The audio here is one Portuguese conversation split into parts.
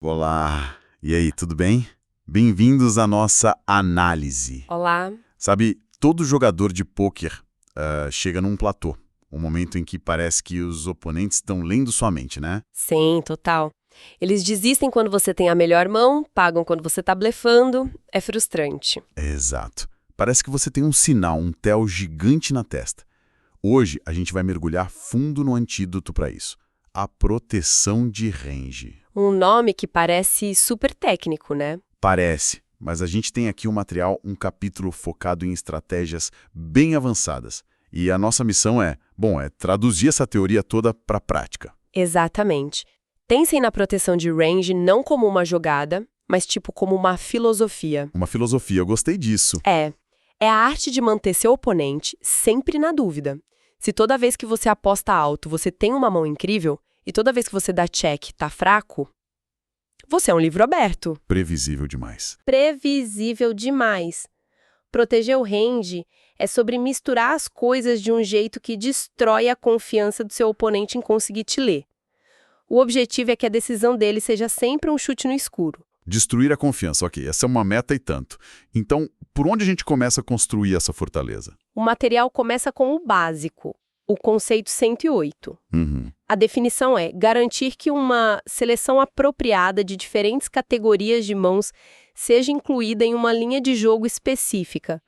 Olá, e aí, tudo bem? Bem-vindos à nossa análise. Olá. Sabe, todo jogador de pôquer chega num platô, um momento em que parece que os oponentes estão lendo sua mente, né? Sim, total. Eles desistem quando você tem a melhor mão, pagam quando você tá blefando. É frustrante. Exato. Parece que você tem um sinal, um tel gigante na testa. Hoje a gente vai mergulhar fundo no antídoto para isso, a proteção de range. Um nome que parece super técnico, né? Parece, mas a gente tem aqui um material, um capítulo focado em estratégias bem avançadas. E a nossa missão é traduzir essa teoria toda para a prática. Exatamente. Pensem na proteção de range não como uma jogada, mas tipo como uma filosofia. Uma filosofia, eu gostei disso. É a arte de manter seu oponente sempre na dúvida. Se toda vez que você aposta alto você tem uma mão incrível, e toda vez que você dá check tá fraco, você é um livro aberto. Previsível demais. Previsível demais. Proteger o range é sobre misturar as coisas de um jeito que destrói a confiança do seu oponente em conseguir te ler. O objetivo é que a decisão dele seja sempre um chute no escuro. Destruir a confiança, ok, essa é uma meta e tanto. Então, por onde a gente começa a construir essa fortaleza? O material começa com o básico, o conceito 108. A definição é garantir que uma seleção apropriada de diferentes categorias de mãos seja incluída em uma linha de jogo específica.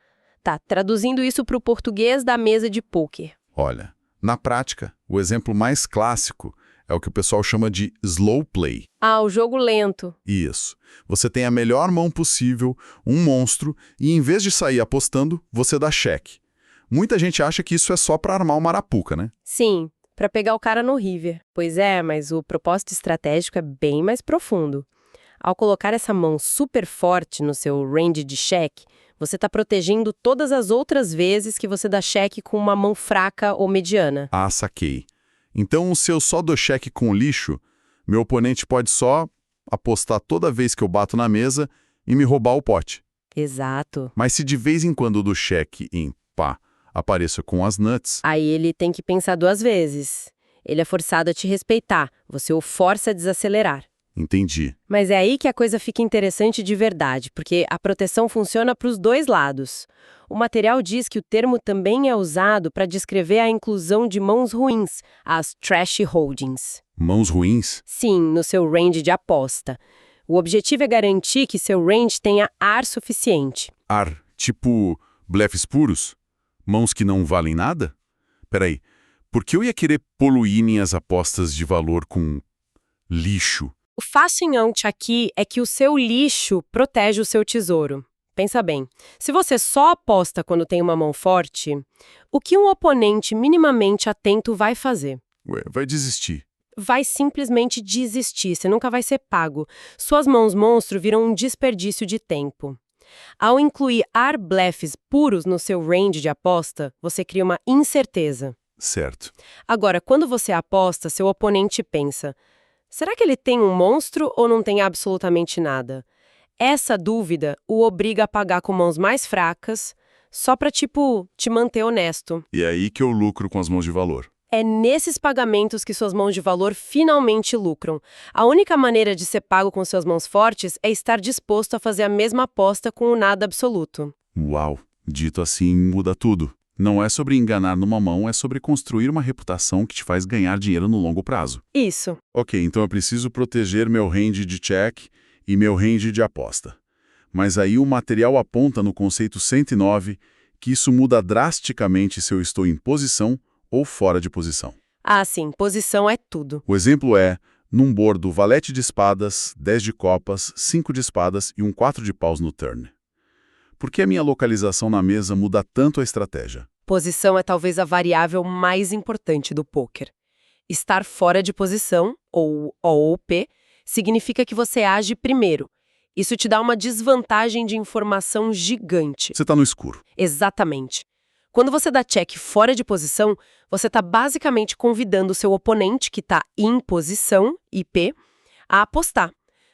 Tá, traduzindo isso para o português da mesa de pôquer. Olha, na prática, o exemplo mais clássico é o que o pessoal chama de slow play. O jogo lento. Isso. Você tem a melhor mão possível, um monstro, e em vez de sair apostando, você dá cheque. Muita gente acha que isso é só para armar uma arapuca, né? Sim, para pegar o cara no river. Pois é, mas o propósito estratégico é bem mais profundo. Ao colocar essa mão super forte no seu range de cheque, você está protegendo todas as outras vezes que você dá cheque com uma mão fraca ou mediana. Ah, saquei. Então, se eu só dou cheque com lixo, meu oponente pode só apostar toda vez que eu bato na mesa e me roubar o pote. Exato. Mas se de vez em quando eu dou cheque em pá, apareço com as nuts, Aí ele tem que pensar duas vezes. Ele é forçado a te respeitar, você o força a desacelerar. entendi. Mas é aí que a coisa fica interessante de verdade, porque a proteção funciona para os dois lados. O material diz que o termo também é usado para descrever a inclusão de mãos ruins, as trash holdings. Mãos ruins? Sim, no seu range de aposta. O objetivo é garantir que seu range tenha ar suficiente. Ar, tipo blefes puros? Mãos que não valem nada? Peraí, por que eu ia querer poluir minhas apostas de valor com lixo? O fascinante aqui é que o seu lixo protege o seu tesouro. Pensa bem, se você só aposta quando tem uma mão forte, o que um oponente minimamente atento vai fazer? Ué, vai desistir. Vai simplesmente desistir, você nunca vai ser pago. Suas mãos monstro viram um desperdício de tempo. Ao incluir ar blefes puros no seu range de aposta, você cria uma incerteza. Certo. Agora, quando você aposta, seu oponente pensa: será que ele tem um monstro ou não tem absolutamente nada? Essa dúvida o obriga a pagar com mãos mais fracas, só pra, te manter honesto. E é aí que eu lucro com as mãos de valor. É nesses pagamentos que suas mãos de valor finalmente lucram. A única maneira de ser pago com suas mãos fortes é estar disposto a fazer a mesma aposta com o nada absoluto. Uau, dito assim, muda tudo. Não é sobre enganar numa mão, é sobre construir uma reputação que te faz ganhar dinheiro no longo prazo. Isso. Ok, então eu preciso proteger meu range de check e meu range de aposta. Mas aí o material aponta no conceito 109 que isso muda drasticamente se eu estou em posição ou fora de posição. Sim, posição é tudo. O exemplo é, num bordo valete de espadas, 10 de copas, 5 de espadas e um 4 de paus no turn. Por que a minha localização na mesa muda tanto a estratégia? Posição é talvez a variável mais importante do pôquer. Estar fora de posição, ou OOP, significa que você age primeiro. Isso te dá uma desvantagem de informação gigante. Você está no escuro. Exatamente. Quando você dá check fora de posição, você está basicamente convidando o seu oponente, que está em posição, IP, a apostar.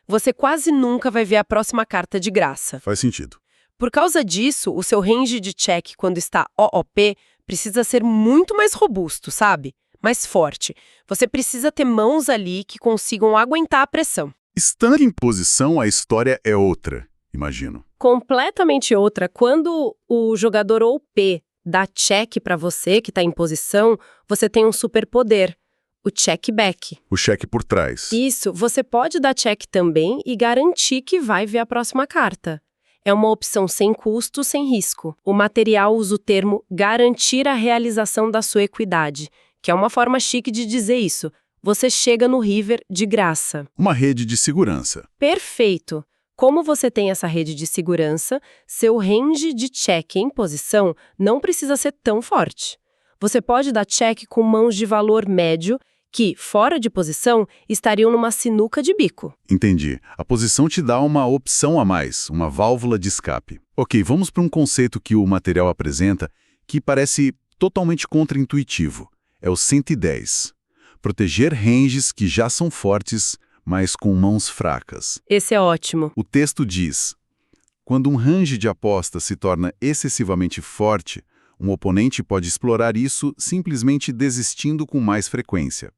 Você quase nunca vai ver a próxima carta de graça. Faz sentido. Por causa disso, o seu range de check quando está OOP precisa ser muito mais robusto, sabe? Mais forte. Você precisa ter mãos ali que consigam aguentar a pressão. Estando em posição, a história é outra, imagino. Completamente outra. Quando o jogador OP dá check para você, que está em posição, você tem um superpoder, o check back. O cheque por trás. Isso, você pode dar check também e garantir que vai ver a próxima carta. É uma opção sem custo, sem risco. O material usa o termo garantir a realização da sua equidade, que é uma forma chique de dizer isso. Você chega no river de graça. Uma rede de segurança. Perfeito! Como você tem essa rede de segurança, seu range de check em posição não precisa ser tão forte. Você pode dar check com mãos de valor médio que, fora de posição, estariam numa sinuca de bico. Entendi. A posição te dá uma opção a mais, uma válvula de escape. Ok, vamos para um conceito que o material apresenta que parece totalmente contraintuitivo. É o 110. Proteger ranges que já são fortes, mas com mãos fracas. Esse é ótimo. O texto diz: quando um range de aposta se torna excessivamente forte, um oponente pode explorar isso simplesmente desistindo com mais frequência.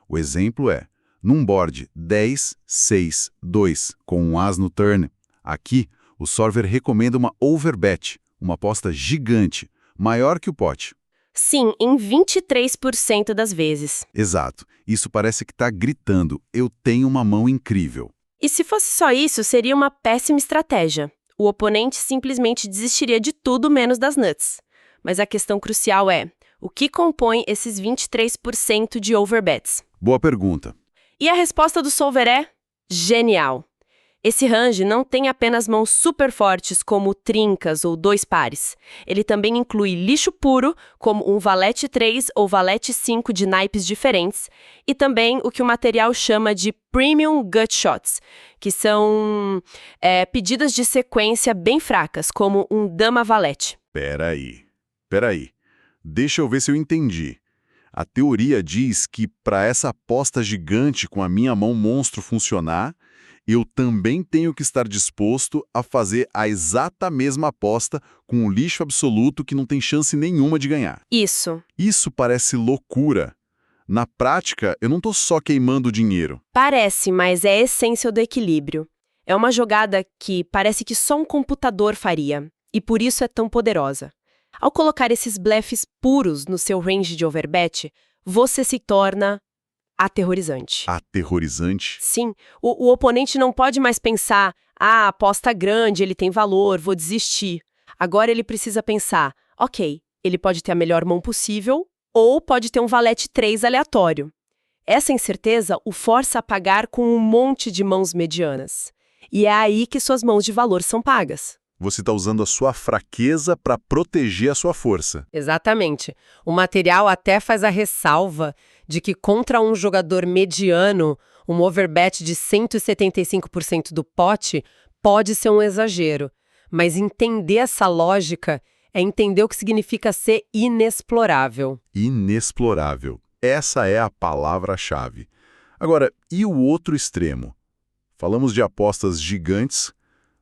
O exemplo é, num board 10, 6, 2 com um as no turn, aqui o solver recomenda uma overbet, uma aposta gigante, maior que o pote. Sim, em 23% das vezes. Exato. Isso parece que está gritando, eu tenho uma mão incrível. E se fosse só isso, seria uma péssima estratégia. O oponente simplesmente desistiria de tudo menos das nuts. Mas a questão crucial é, o que compõe esses 23% de overbets? Boa pergunta. E a resposta do solver é genial. Esse range não tem apenas mãos super fortes como trincas ou dois pares. Ele também inclui lixo puro, como um valete 3 ou valete 5 de naipes diferentes, e também o que o material chama de premium gut shots, que são pedidas de sequência bem fracas, como um dama-valete. Peraí. Deixa eu ver se eu entendi. A teoria diz que para essa aposta gigante com a minha mão monstro funcionar, eu também tenho que estar disposto a fazer a exata mesma aposta com um lixo absoluto que não tem chance nenhuma de ganhar. Isso. Isso parece loucura. Na prática, eu não estou só queimando dinheiro. Parece, mas é a essência do equilíbrio. É uma jogada que parece que só um computador faria, e por isso é tão poderosa. Ao colocar esses blefs puros no seu range de overbet, você se torna aterrorizante. Aterrorizante? Sim, o oponente não pode mais pensar, aposta grande, ele tem valor, vou desistir. Agora ele precisa pensar, ok, ele pode ter a melhor mão possível ou pode ter um valete 3 aleatório. Essa incerteza o força a pagar com um monte de mãos medianas. E é aí que suas mãos de valor são pagas. Você está usando a sua fraqueza para proteger a sua força. Exatamente. O material até faz a ressalva de que contra um jogador mediano, um overbet de 175% do pote pode ser um exagero. Mas entender essa lógica é entender o que significa ser inexplorável. Inexplorável. Essa é a palavra-chave. Agora, e o outro extremo? Falamos de apostas gigantes,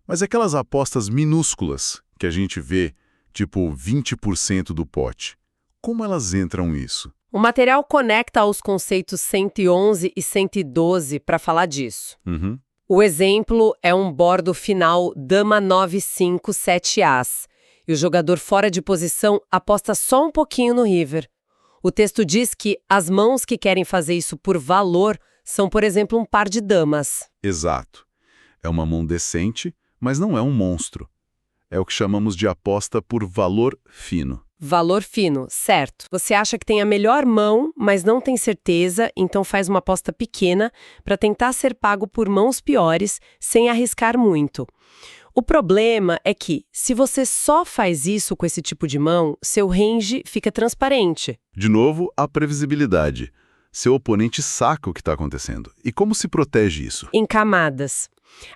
mas aquelas apostas minúsculas que a gente vê, tipo 20% do pote. Como elas entram nisso? O material conecta aos conceitos 111 e 112 para falar disso. Uhum. O exemplo é um bordo final dama 9-5, 7 as, e o jogador fora de posição aposta só um pouquinho no river. O texto diz que as mãos que querem fazer isso por valor são, por exemplo, um par de damas. Exato. É uma mão decente, mas não é um monstro. É o que chamamos de aposta por valor fino. Valor fino, certo. Você acha que tem a melhor mão, mas não tem certeza, então faz uma aposta pequena para tentar ser pago por mãos piores, sem arriscar muito. O problema é que, se você só faz isso com esse tipo de mão, seu range fica transparente. De novo, a previsibilidade. Seu oponente saca o que está acontecendo. E como se protege isso? Em camadas.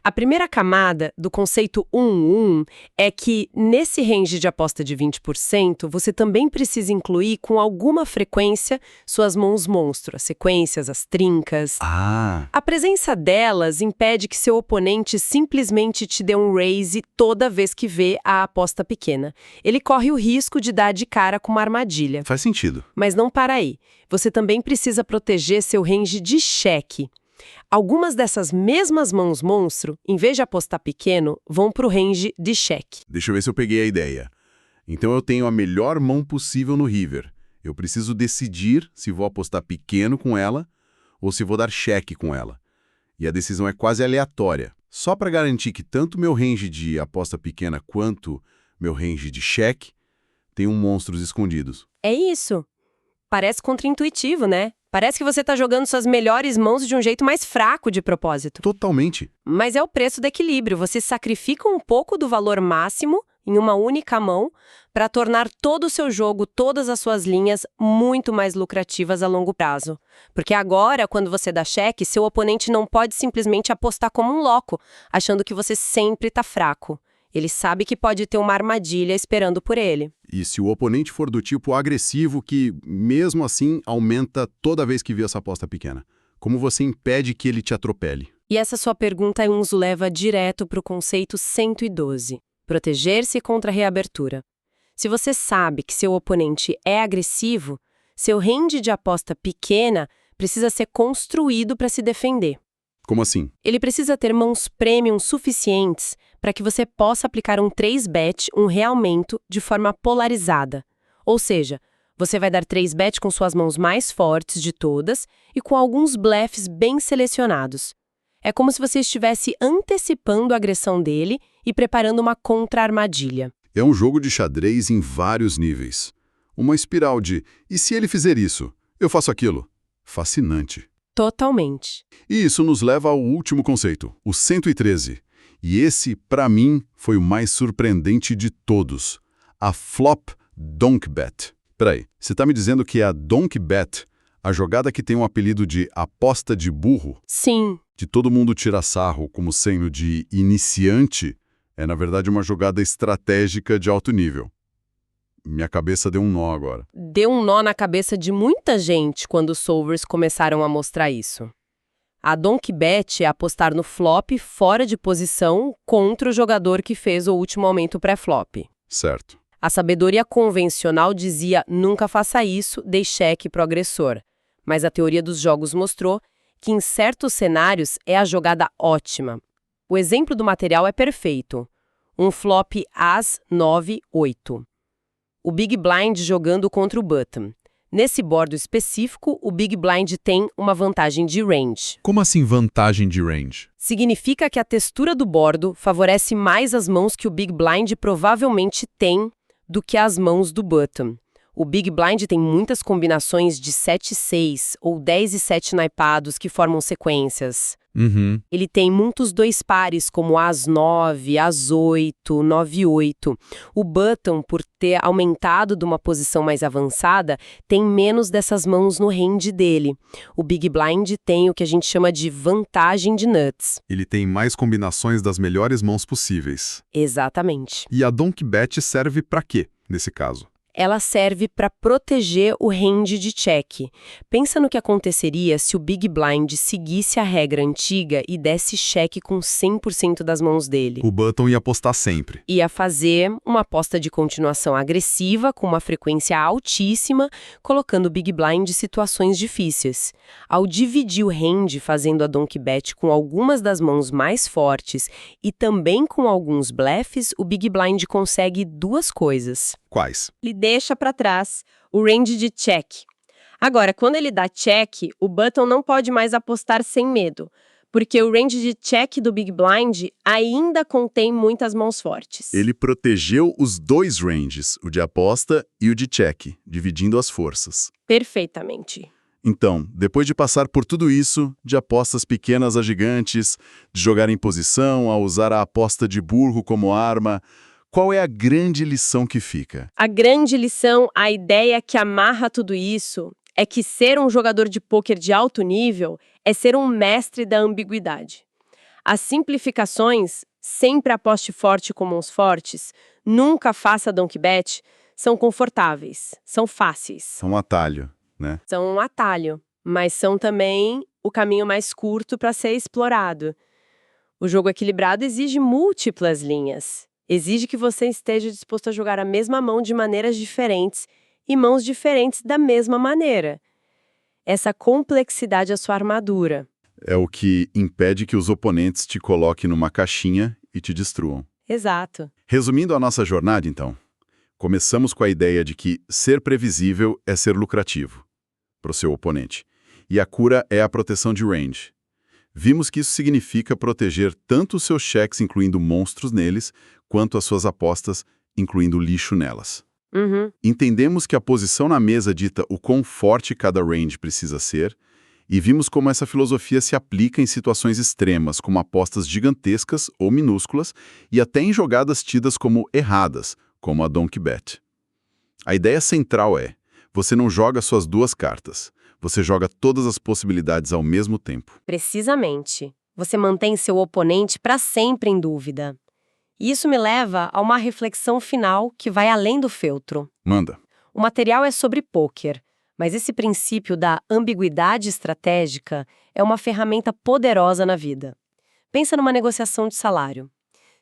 A primeira camada do conceito 1-1 é que, nesse range de aposta de 20%, você também precisa incluir com alguma frequência suas mãos monstro, as sequências, as trincas. A presença delas impede que seu oponente simplesmente te dê um raise toda vez que vê a aposta pequena. Ele corre o risco de dar de cara com uma armadilha. Faz sentido. Mas não para aí. Você também precisa proteger seu range de cheque. Algumas dessas mesmas mãos monstro, em vez de apostar pequeno, vão para o range de cheque. Deixa eu ver se eu peguei a ideia. Então eu tenho a melhor mão possível no river. Eu preciso decidir se vou apostar pequeno com ela ou se vou dar cheque com ela. E a decisão é quase aleatória. Só para garantir que tanto meu range de aposta pequena quanto meu range de cheque tenham monstros escondidos. É isso. Parece contraintuitivo, né? Parece que você está jogando suas melhores mãos de um jeito mais fraco de propósito. Totalmente. Mas é o preço do equilíbrio. Você sacrifica um pouco do valor máximo em uma única mão para tornar todo o seu jogo, todas as suas linhas, muito mais lucrativas a longo prazo. Porque agora, quando você dá cheque, seu oponente não pode simplesmente apostar como um louco, achando que você sempre está fraco. Ele sabe que pode ter uma armadilha esperando por ele. E se o oponente for do tipo agressivo que, mesmo assim, aumenta toda vez que vê essa aposta pequena? Como você impede que ele te atropele? E essa sua pergunta nos leva direto para o conceito 112. Proteger-se contra a reabertura. Se você sabe que seu oponente é agressivo, seu range de aposta pequena precisa ser construído para se defender. Como assim? Ele precisa ter mãos premium suficientes para que você possa aplicar um 3-bet, um realmento, de forma polarizada. Ou seja, você vai dar 3-bet com suas mãos mais fortes de todas e com alguns blefs bem selecionados. É como se você estivesse antecipando a agressão dele e preparando uma contra-armadilha. É um jogo de xadrez em vários níveis. Uma espiral de, e se ele fizer isso? Eu faço aquilo. Fascinante. Totalmente. E isso nos leva ao último conceito, o 113. E esse, para mim, foi o mais surpreendente de todos. A flop donk bet. Peraí, você está me dizendo que é a donk bet, a jogada que tem um apelido de aposta de burro? Sim. Que todo mundo tira sarro como sendo de iniciante, é na verdade uma jogada estratégica de alto nível. Minha cabeça deu um nó agora. Deu um nó na cabeça de muita gente quando os solvers começaram a mostrar isso. A donk bet é apostar no flop fora de posição contra o jogador que fez o último aumento pré-flop. Certo. A sabedoria convencional dizia nunca faça isso, dê cheque pro agressor. Mas a teoria dos jogos mostrou que em certos cenários é a jogada ótima. O exemplo do material é perfeito. Um flop As 9-8. O Big Blind jogando contra o Button. Nesse bordo específico, o Big Blind tem uma vantagem de range. Como assim vantagem de range? Significa que a textura do bordo favorece mais as mãos que o Big Blind provavelmente tem do que as mãos do Button. O Big Blind tem muitas combinações de 7-6 ou 10 e 7 naipados que formam sequências. Ele tem muitos dois pares, como As 9, As 8, 9-8. O Button, por ter aumentado de uma posição mais avançada, tem menos dessas mãos no range dele. O Big Blind tem o que a gente chama de vantagem de nuts. Ele tem mais combinações das melhores mãos possíveis. Exatamente. E a donk bet serve para quê, nesse caso? Ela serve para proteger o range de cheque. Pensa no que aconteceria se o Big Blind seguisse a regra antiga e desse cheque com 100% das mãos dele. O Button ia apostar sempre. Ia fazer uma aposta de continuação agressiva com uma frequência altíssima, colocando o Big Blind em situações difíceis. Ao dividir o range fazendo a donk bet com algumas das mãos mais fortes e também com alguns blefs, o Big Blind consegue duas coisas. Quais? Ele deixa para trás o range de check. Agora, quando ele dá check, o Button não pode mais apostar sem medo, porque o range de check do Big Blind ainda contém muitas mãos fortes. Ele protegeu os dois ranges, o de aposta e o de check, dividindo as forças. Perfeitamente. Então, depois de passar por tudo isso, de apostas pequenas a gigantes, de jogar em posição, a usar a aposta de burro como arma, qual é a grande lição que fica? A grande lição, a ideia que amarra tudo isso, é que ser um jogador de pôquer de alto nível é ser um mestre da ambiguidade. As simplificações, sempre aposte forte com mãos fortes, nunca faça donk bet, são confortáveis, são fáceis. São um atalho, né? São um atalho, mas são também o caminho mais curto para ser explorado. O jogo equilibrado exige múltiplas linhas. Exige que você esteja disposto a jogar a mesma mão de maneiras diferentes e mãos diferentes da mesma maneira. Essa complexidade é sua armadura. É o que impede que os oponentes te coloquem numa caixinha e te destruam. Exato. Resumindo a nossa jornada, então, começamos com a ideia de que ser previsível é ser lucrativo para o seu oponente. E a cura é a proteção de range. Vimos que isso significa proteger tanto os seus cheques, incluindo monstros neles, quanto as suas apostas, incluindo lixo nelas. Uhum. Entendemos que a posição na mesa dita o quão forte cada range precisa ser, e vimos como essa filosofia se aplica em situações extremas, como apostas gigantescas ou minúsculas, e até em jogadas tidas como erradas, como a Donkey Bet. A ideia central é, você não joga suas duas cartas, você joga todas as possibilidades ao mesmo tempo. Precisamente. Você mantém seu oponente para sempre em dúvida. E isso me leva a uma reflexão final que vai além do feltro. Manda. O material é sobre pôquer, mas esse princípio da ambiguidade estratégica é uma ferramenta poderosa na vida. Pensa numa negociação de salário.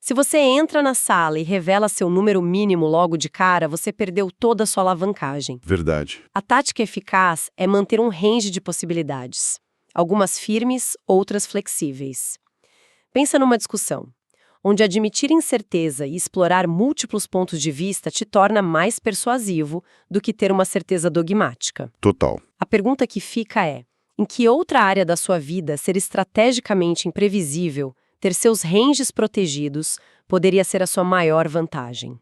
Se você entra na sala e revela seu número mínimo logo de cara, você perdeu toda a sua alavancagem. Verdade. A tática eficaz é manter um range de possibilidades. Algumas firmes, outras flexíveis. Pensa numa discussão, onde admitir incerteza e explorar múltiplos pontos de vista te torna mais persuasivo do que ter uma certeza dogmática. Total. A pergunta que fica é, em que outra área da sua vida ser estrategicamente imprevisível, ter seus ranges protegidos, poderia ser a sua maior vantagem?